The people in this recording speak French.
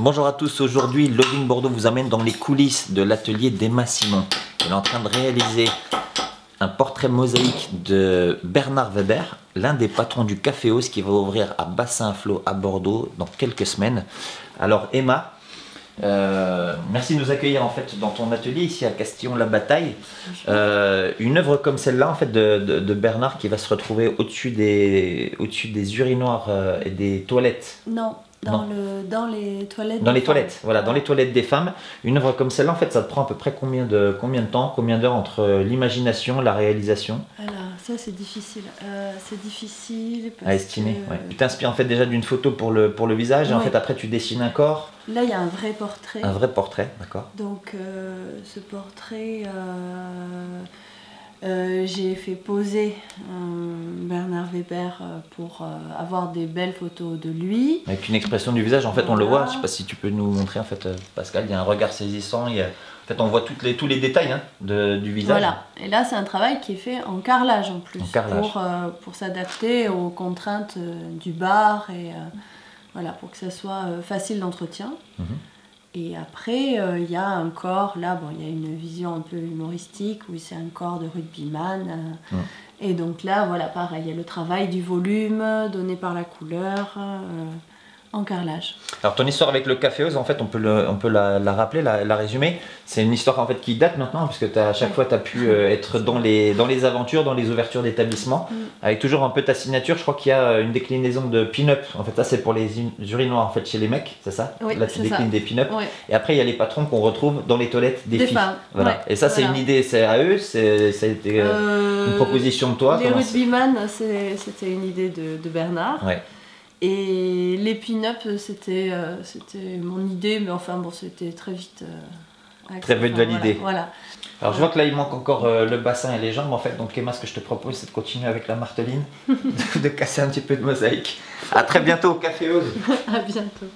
Bonjour à tous, aujourd'hui Loving Bordeaux vous amène dans les coulisses de l'atelier d'Emma Simon. Elle est en train de réaliser un portrait mosaïque de Bernard Weber, l'un des patrons du Café Ose qui va ouvrir à Bassin-Flot à Bordeaux dans quelques semaines. Alors Emma, merci de nous accueillir en fait dans ton atelier ici à Castillon-la-Bataille. Une œuvre comme celle-là en fait de Bernard qui va se retrouver au-dessus des urinoirs et des toilettes. Non. Dans les toilettes. Dans les toilettes, voilà, dans les toilettes des femmes. Une œuvre comme celle-là, en fait, ça te prend à peu près combien de temps, combien d'heures entre l'imagination, la réalisation? Alors, ça c'est difficile. C'est difficile parce à estimer. que... Ouais. Tu t'inspires en fait déjà d'une photo pour le visage, et en fait après tu dessines un corps. Là, il y a un vrai portrait. Un vrai portrait, d'accord. Donc, ce portrait, j'ai fait poser Bernard Weber pour avoir des belles photos de lui. Avec une expression du visage, en fait on le voit, je sais pas si tu peux nous montrer en fait Pascal, il y a un regard saisissant, en fait on voit tous les détails hein, du visage. Voilà, et là c'est un travail qui est fait en carrelage en plus, en carrelage. Pour s'adapter aux contraintes du bar et voilà, pour que ça soit facile d'entretien. Et après, il y a un corps, là, bon, il y a une vision un peu humoristique, où c'est un corps de rugbyman. Et donc là, voilà, pareil, il y a le travail du volume donné par la couleur, en carrelage. Alors ton histoire avec le Café Ose, en fait, on peut la rappeler, la résumer. C'est une histoire en fait qui date maintenant, puisque à chaque fois tu as pu être dans les aventures, dans les ouvertures d'établissements, avec toujours un peu ta signature. Je crois qu'il y a une déclinaison de pin-up. En fait, ça c'est pour les urinoirs en fait chez les mecs, c'est ça? Oui, là tu déclines des pin-up. Oui. Et après il y a les patrons qu'on retrouve dans les toilettes des filles. Femmes. Voilà. Ouais, et ça c'est une idée, c'est à eux, ça a été une proposition de toi. Les rugbyman, c'était une idée de Bernard. Ouais. Et les pin-up, c'était mon idée, mais enfin bon, c'était très vite. Très vite validé. Voilà. Alors je vois que là il manque encore le bassin et les jambes en fait, donc Emma, ce que je te propose c'est de continuer avec la marteline, de casser un petit peu de mosaïque. À très bientôt au Café Ose. À bientôt.